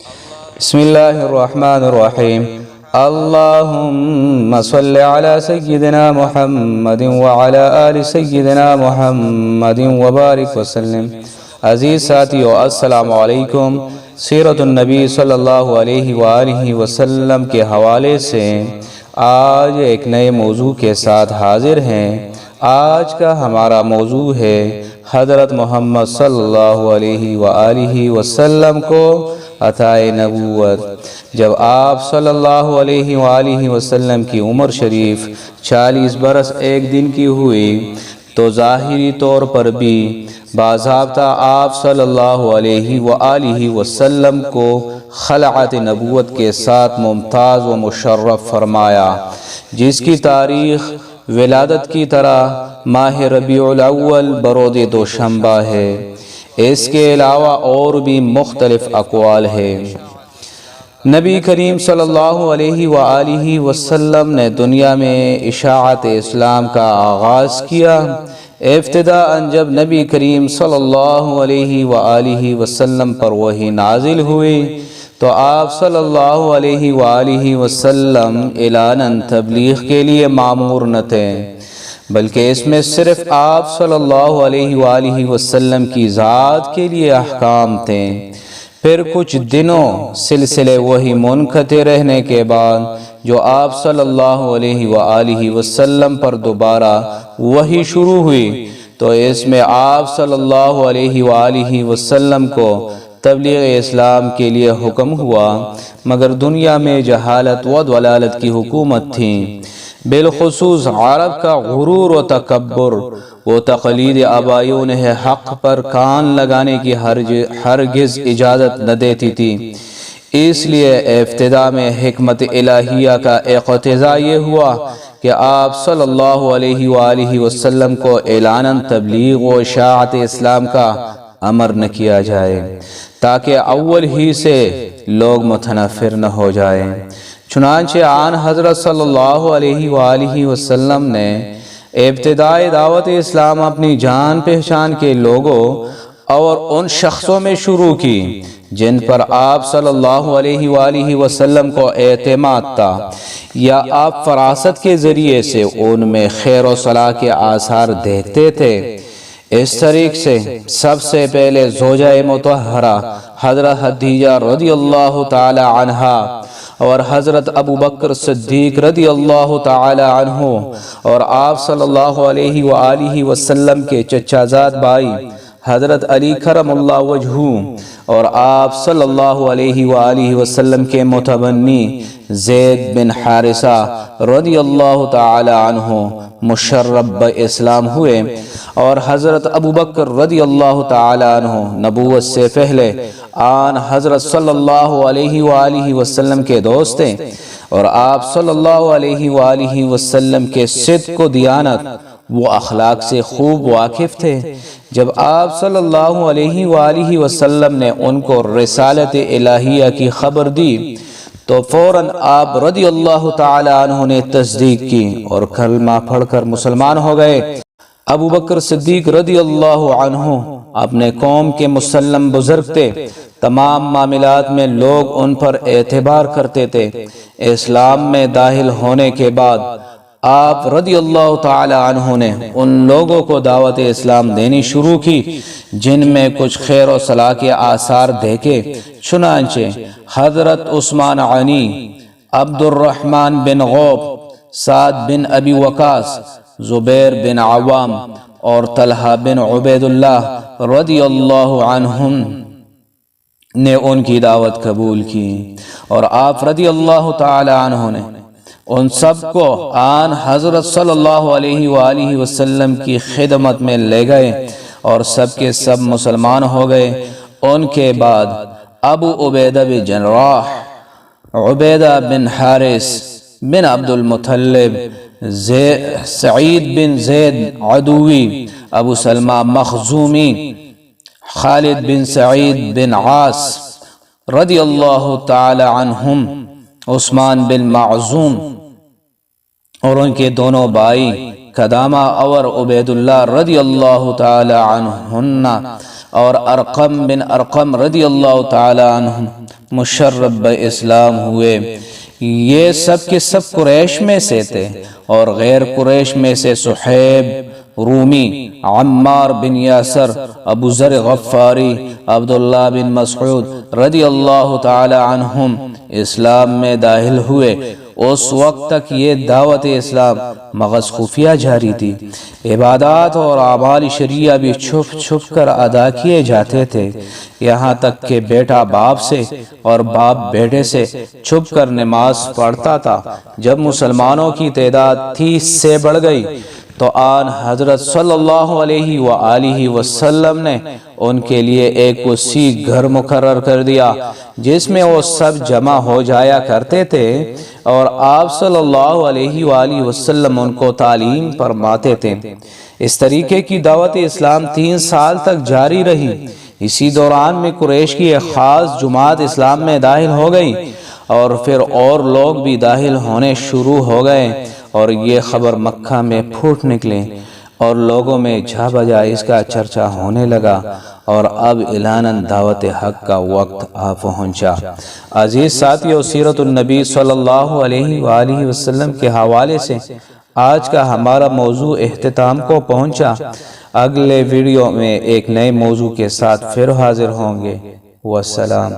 بسم الله الرحمن الرحيم. اللهم صل على سيدنا محمد وعلى آل سيدنا محمد وبارك وسلم. عزیز ساتھیو، السلام علیکم. سیرت النبی صلی اللہ علیہ وآلہ وسلم کے حوالے سے آج ایک نئے موضوع کے ساتھ حاضر ہیں. آج کا ہمارا موضوع ہے حضرت محمد صلی اللہ علیہ وآلہ وسلم کو عطائے نبوت. جب آپ صلی اللہ علیہ وآلہ وسلم کی عمر شریف 40 برس 1 دن کی ہوئی تو ظاہری طور پر بھی باضابطہ آپ صلی اللہ علیہ وآلہ وسلم کو خلعت نبوت کے ساتھ ممتاز و مشرف فرمایا، جس کی تاریخ ولادت کی طرح ماہ ربیع الاول برود دوشنبہ ہے. اس کے علاوہ اور بھی مختلف اقوال ہیں. نبی کریم صلی اللہ علیہ وآلہ وسلم نے دنیا میں اشاعت اسلام کا آغاز کیا. ابتداءً جب نبی کریم صلی اللہ علیہ وآلہ وسلم پر وحی نازل ہوئی تو آپ صلی اللہ علیہ وآلہ وسلم اعلاناً تبلیغ کے لیے مامور نہ تھے، بلکہ اس میں صرف آپ صلی اللہ علیہ وآلہ وسلم کی ذات کے لیے احکام تھے. پھر کچھ دنوں سلسلے وحی منقطع رہنے کے بعد جو آپ صلی اللہ علیہ وآلہ وسلم پر دوبارہ وحی شروع ہوئی تو اس میں آپ صلی اللہ علیہ وآلہ وسلم کو تبلیغ اسلام کے لیے حکم ہوا، مگر دنیا میں جہالت و ضلالت کی حکومت تھی. بالخصوص عرب کا غرور و تکبر و تقلید آبائیون حق پر کان لگانے کی ہرگز اجازت نہ دیتی تھی. اس لیے ابتدا میں حکمت الہیہ کا اقتضا یہ ہوا کہ آپ صلی اللہ علیہ وآلہ وسلم کو اعلاناً تبلیغ و اشاعت اسلام کا امر نہ کیا جائے تاکہ اول ہی سے لوگ متنفر نہ ہو جائیں. چنانچہ آن حضرت صلی اللہ علیہ وآلہ وسلم نے ابتدائی دعوت اسلام اپنی جان پہچان کے لوگوں اور ان شخصوں میں شروع کی جن پر آپ صلی اللہ علیہ وآلہ وسلم کو اعتماد تھا یا آپ فراست کے ذریعے سے ان میں خیر و صلاح کے آثار دیکھتے تھے. اس طریق سے سب سے پہلے زوجہ مطہرہ حضرت خدیجہ رضی اللہ تعالی عنہا اور حضرت ابو بکر صدیق رضی اللہ تعالی عنہ اور آپ صلی اللہ علیہ وآلہ وسلم کے چچا زاد بھائی حضرت علی کرم اللہ وجہہ اور آپ صلی اللہ علیہ وآلہ وسلم کے متبنی زید بن حارثہ رضی اللہ تعالی عنہ مشرف اسلام ہوئے، اور حضرت ابو بکر رضی اللہ تعالی عنہ نبوت سے پہلے آن حضرت صلی اللہ علیہ وآلہ وسلم کے دوست تھے اور آپ صلی اللہ علیہ وآلہ وسلم کے صدق و دیانت و اخلاق سے خوب واقف تھے. جب آپ صلی اللہ علیہ وآلہ وسلم نے ان کو رسالت الہیہ کی خبر دی تو فوراً آپ رضی اللہ تعالی عنہ نے تصدیق کی اور کلمہ پڑھ کر مسلمان ہو گئے. ابو بکر صدیق رضی اللہ عنہ اپنے قوم کے مسلم بزرگ تھے. تمام معاملات میں لوگ ان پر اعتبار کرتے تھے. اسلام میں داخل ہونے کے بعد آپ رضی اللہ تعالی عنہ نے ان لوگوں کو دعوت اسلام دینی شروع کی جن میں کچھ خیر و صلاح کے آثار دیکھے. چنانچہ حضرت عثمان غنی، عبد الرحمن بن غوف، سعد بن ابی وقاص، زبیر بن عوام اور طلحہ بن عبید اللہ رضی اللہ عنہم نے ان کی دعوت قبول کی، اور آپ رضی اللہ تعالی عنہ نے ان سب کو آن حضرت صلی اللہ علیہ وآلہ وسلم کی خدمت میں لے گئے اور سب کے سب مسلمان ہو گئے. ان کے بعد ابو عبیدہ بن جراح، عبیدہ بن حارث بن عبد المطلب، سعید بن زید عدوی، ابو سلمہ مخزومی، خالد بن سعید بن عاص رضی اللہ تعالی عنہم، عثمان بن معظوم اور ان کے دونوں بھائی قدامہ اور عبید اللہ رضی اللہ تعالی عنہن اور ارقم بن ارقم رضی اللہ تعالی عنہ مشرب اسلام ہوئے۔ یہ سب کے سب قریش میں سے تھے، اور غیر قریش میں سے صہیب رومی، عمار بن یاسر، ابو ذر غفاری، عبداللہ بن مسعود رضی اللہ تعالی عنہم اسلام میں داخل ہوئے۔ اس وقت تک یہ دعوت اسلام مغز خفیہ جاری تھی۔ عبادات اور اعمال شرعیہ بھی چھپ چھپ کر ادا کیے جاتے تھے، یہاں تک کہ بیٹا باپ سے اور باپ بیٹے سے چھپ کر نماز پڑھتا تھا۔ جب مسلمانوں کی تعداد 30 سے بڑھ گئی تو آن حضرت صلی اللہ علیہ وآلہ وسلم نے ان کے لیے ایک وسیع گھر مقرر کر دیا جس میں وہ سب جمع ہو جایا کرتے تھے، اور آپ صلی اللہ علیہ وآلہ وسلم ان کو تعلیم فرماتے تھے۔ اس طریقے کی دعوت اسلام 3 سال تک جاری رہی۔ اسی دوران میں قریش کی ایک خاص جماعت اسلام میں داخل ہو گئی، اور پھر اور لوگ بھی داخل ہونے شروع ہو گئے، اور یہ خبر مکہ میں پھوٹ نکلے اور لوگوں میں جا بجا اس کا چرچا ہونے لگا، اور اب اعلاناً دعوت حق کا وقت آ پہنچا۔ عزیز ساتھیو، سیرت النبی صلی اللہ علیہ وآلہ وسلم کے حوالے سے آج کا ہمارا موضوع اختتام کو پہنچا۔ اگلے ویڈیو میں ایک نئے موضوع کے ساتھ پھر حاضر ہوں گے۔ والسلام۔